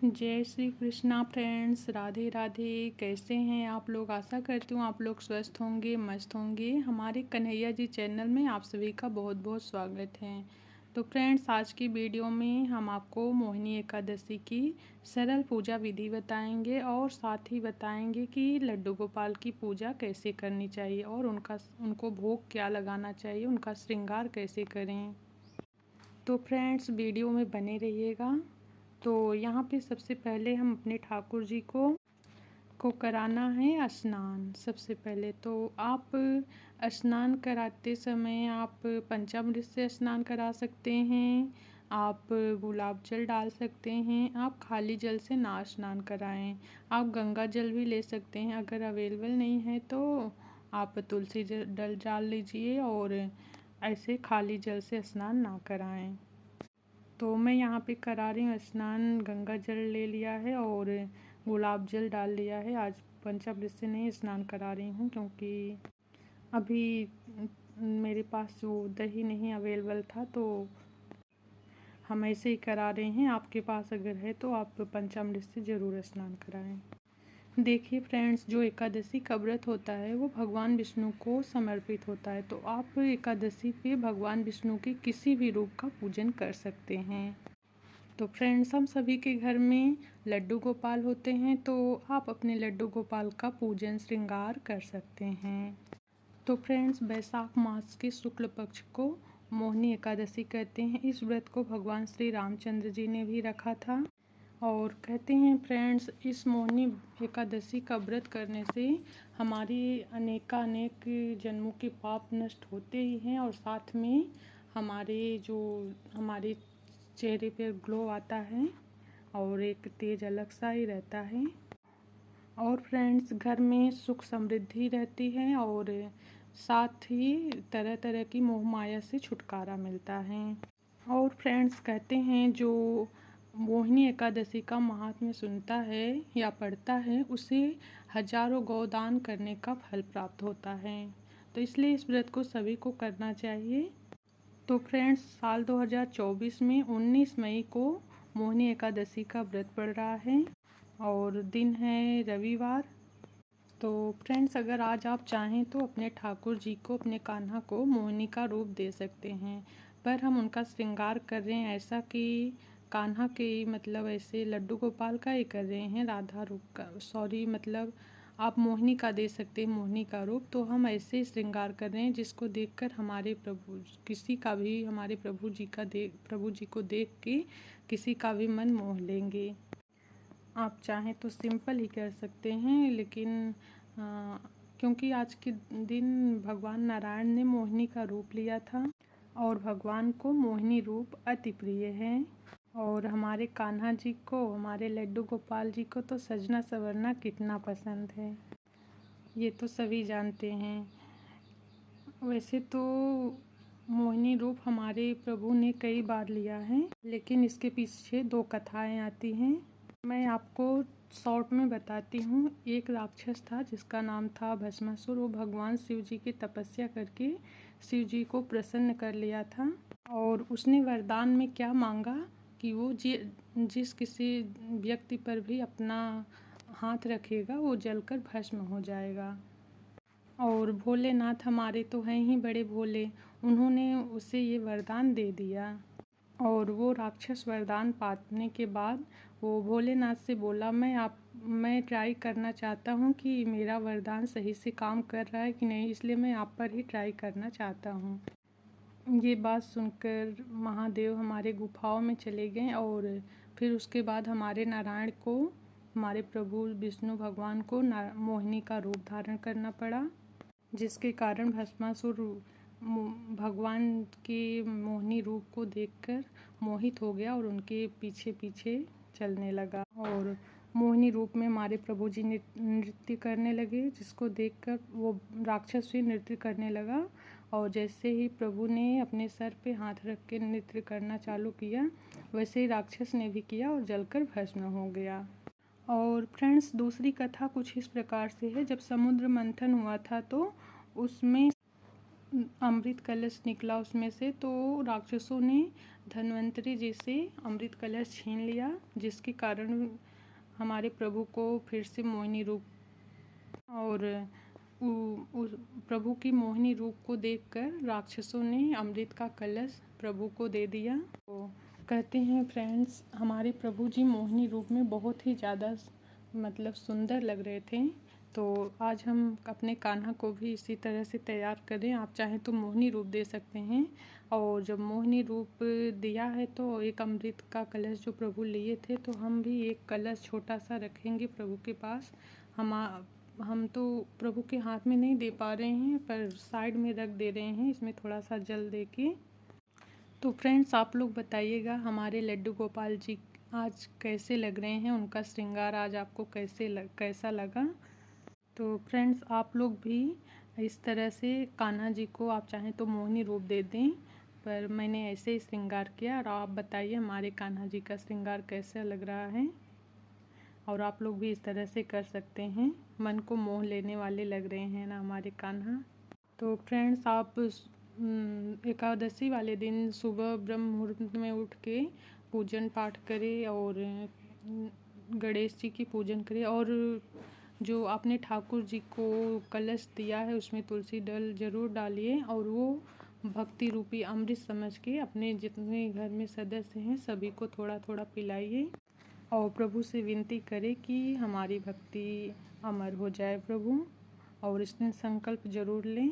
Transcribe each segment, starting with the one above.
जय श्री कृष्णा फ्रेंड्स, राधे राधे। कैसे हैं आप लोग? आशा करती हूँ आप लोग स्वस्थ होंगे, मस्त होंगे। हमारे कन्हैया जी चैनल में आप सभी का बहुत बहुत स्वागत है। तो फ्रेंड्स, आज की वीडियो में हम आपको मोहिनी एकादशी की सरल पूजा विधि बताएंगे और साथ ही बताएंगे कि लड्डू गोपाल की पूजा कैसे करनी चाहिए और उनको भोग क्या लगाना चाहिए, उनका श्रृंगार कैसे करें। तो फ्रेंड्स, वीडियो में बने रहिएगा। तो यहाँ पे सबसे पहले हम अपने ठाकुर जी को कराना है स्नान। सबसे पहले तो आप स्नान कराते समय आप पंचामृत से स्नान करा सकते हैं, आप गुलाब जल डाल सकते हैं, आप खाली जल से ना स्नान कराएं। आप गंगा जल भी ले सकते हैं, अगर अवेलेबल नहीं है तो आप तुलसी जल डाल लीजिए और ऐसे खाली जल से स्नान ना कराएं। तो मैं यहाँ पे करा रही हूँ स्नान। गंगा जल ले लिया है और गुलाब जल डाल लिया है। आज पंचामृत से नहीं स्नान करा रही हूँ क्योंकि अभी मेरे पास वो दही नहीं अवेलेबल था, तो हम ऐसे ही करा रहे हैं। आपके पास अगर है तो आप पंचामृत से ज़रूर स्नान कराएं। देखिए फ्रेंड्स, जो एकादशी का व्रत होता है वो भगवान विष्णु को समर्पित होता है। तो आप एकादशी पे भगवान विष्णु के किसी भी रूप का पूजन कर सकते हैं। तो फ्रेंड्स, हम सभी के घर में लड्डू गोपाल होते हैं, तो आप अपने लड्डू गोपाल का पूजन श्रृंगार कर सकते हैं। तो फ्रेंड्स, वैशाख मास के शुक्ल पक्ष को मोहिनी एकादशी कहते हैं। इस व्रत को भगवान श्री रामचंद्र जी ने भी रखा था और कहते हैं फ्रेंड्स, इस मोहिनी एकादशी का व्रत करने से हमारी अनेक जन्मों के पाप नष्ट होते ही हैं और साथ में हमारे चेहरे पे ग्लो आता है और एक तेज अलग सा ही रहता है। और फ्रेंड्स, घर में सुख समृद्धि रहती है और साथ ही तरह तरह की मोह माया से छुटकारा मिलता है। और फ्रेंड्स, कहते हैं जो मोहिनी एकादशी का महात्म्य सुनता है या पढ़ता है उसे हजारों गोदान करने का फल प्राप्त होता है। तो इसलिए इस व्रत को सभी को करना चाहिए। तो फ्रेंड्स, साल 2024 में 19 मई को मोहिनी एकादशी का व्रत पड़ रहा है और दिन है रविवार। तो फ्रेंड्स, अगर आज आप चाहें तो अपने ठाकुर जी को, अपने कान्हा को मोहिनी का रूप दे सकते हैं, पर हम उनका श्रृंगार कर रहे हैं ऐसा कि कान्हा के मतलब ऐसे लड्डू गोपाल का ही कर रहे हैं, राधा रूप का, सॉरी मतलब आप मोहिनी का दे सकते हैं, मोहिनी का रूप। तो हम ऐसे ही श्रृंगार कर रहे हैं जिसको देखकर हमारे प्रभु जी को देख के किसी का भी मन मोह लेंगे। आप चाहें तो सिंपल ही कर सकते हैं, लेकिन क्योंकि आज के दिन भगवान नारायण ने मोहिनी का रूप लिया था और भगवान को मोहिनी रूप अति प्रिय है। और हमारे कान्हा जी को, हमारे लड्डू गोपाल जी को तो सजना संवरना कितना पसंद है, ये तो सभी जानते हैं। वैसे तो मोहिनी रूप हमारे प्रभु ने कई बार लिया है, लेकिन इसके पीछे दो कथाएं आती हैं। मैं आपको शॉर्ट में बताती हूँ। एक राक्षस था जिसका नाम था भस्मासुर। वो भगवान शिव जी की तपस्या करके शिव जी को प्रसन्न कर लिया था और उसने वरदान में क्या मांगा कि वो जिस किसी व्यक्ति पर भी अपना हाथ रखेगा वो जलकर भस्म हो जाएगा। और भोलेनाथ हमारे तो हैं ही बड़े भोले, उन्होंने उसे ये वरदान दे दिया। और वो राक्षस वरदान पाने के बाद वो भोलेनाथ से बोला, मैं ट्राई करना चाहता हूँ कि मेरा वरदान सही से काम कर रहा है कि नहीं, इसलिए मैं आप पर ही ट्राई करना चाहता हूँ। ये बात सुनकर महादेव हमारे गुफाओं में चले गए और फिर उसके बाद हमारे नारायण को, हमारे प्रभु विष्णु भगवान को मोहिनी का रूप धारण करना पड़ा, जिसके कारण भस्मासुर भगवान के मोहिनी रूप को देखकर मोहित हो गया और उनके पीछे पीछे चलने लगा। और मोहिनी रूप में हमारे प्रभु जी नृत्य करने लगे, जिसको देखकर वो राक्षस भी नृत्य करने लगा। और जैसे ही प्रभु ने अपने सर पे हाथ रख के नृत्य करना चालू किया, वैसे ही राक्षस ने भी किया और जलकर भस्म हो गया। और फ्रेंड्स, दूसरी कथा कुछ इस प्रकार से है। जब समुद्र मंथन हुआ था तो उसमें अमृत कलश निकला उसमें से, तो राक्षसों ने धन्वंतरी जी से अमृत कलश छीन लिया, जिसके कारण हमारे प्रभु को फिर से मोहिनी रूप, और उस प्रभु की मोहिनी रूप को देखकर राक्षसों ने अमृत का कलश प्रभु को दे दिया। तो कहते हैं फ्रेंड्स, हमारे प्रभु जी मोहिनी रूप में बहुत ही ज़्यादा मतलब सुंदर लग रहे थे। तो आज हम अपने कान्हा को भी इसी तरह से तैयार करें। आप चाहें तो मोहिनी रूप दे सकते हैं, और जब मोहिनी रूप दिया है तो एक अमृत का कलश जो प्रभु लिए थे, तो हम भी एक कलश छोटा सा रखेंगे प्रभु के पास। हम तो प्रभु के हाथ में नहीं दे पा रहे हैं, पर साइड में रख दे रहे हैं, इसमें थोड़ा सा जल दे के। तो फ्रेंड्स, आप लोग बताइएगा हमारे लड्डू गोपाल जी आज कैसे लग रहे हैं, उनका श्रृंगार आज आपको कैसा लगा। तो फ्रेंड्स, आप लोग भी इस तरह से कान्हा जी को आप चाहें तो मोहिनी रूप दे दें, पर मैंने ऐसे ही श्रृंगार किया। और आप बताइए हमारे कान्हा जी का श्रृंगार कैसा लग रहा है, और आप लोग भी इस तरह से कर सकते हैं। मन को मोह लेने वाले लग रहे हैं ना हमारे कान्हा। तो फ्रेंड्स, आप एकादशी वाले दिन सुबह ब्रह्म मुहूर्त में उठ के पूजन पाठ करें, और गणेश जी की पूजन करें, और जो आपने ठाकुर जी को कलश दिया है उसमें तुलसी दल ज़रूर डालिए, और वो भक्ति रूपी अमृत समझ के अपने जितने घर में सदस्य हैं सभी को थोड़ा थोड़ा पिलाइए, और प्रभु से विनती करें कि हमारी भक्ति अमर हो जाए प्रभु, और इसमें संकल्प ज़रूर लें।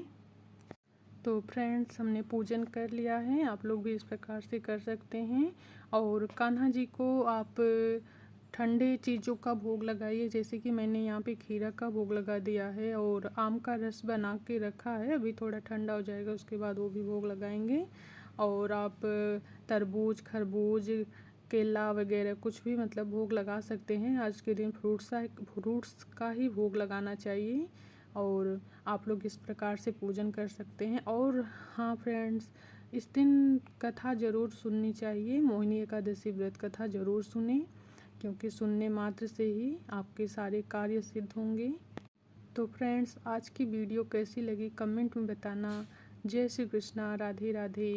तो फ्रेंड्स, हमने पूजन कर लिया है, आप लोग भी इस प्रकार से कर सकते हैं। और कान्हा जी को आप ठंडे चीज़ों का भोग लगाइए, जैसे कि मैंने यहाँ पे खीरा का भोग लगा दिया है, और आम का रस बना के रखा है, अभी थोड़ा ठंडा हो जाएगा उसके बाद वो भी भोग लगाएंगे। और आप तरबूज, खरबूज, केला वगैरह कुछ भी मतलब भोग लगा सकते हैं। आज के दिन फ्रूट्स का ही भोग लगाना चाहिए, और आप लोग इस प्रकार से पूजन कर सकते हैं। और हाँ फ्रेंड्स, इस दिन कथा ज़रूर सुननी चाहिए, मोहिनी एकादशी व्रत कथा ज़रूर सुने, क्योंकि सुनने मात्र से ही आपके सारे कार्य सिद्ध होंगे। तो फ्रेंड्स, आज की वीडियो कैसी लगी कमेंट में बताना। जय श्री कृष्णा, राधे राधे।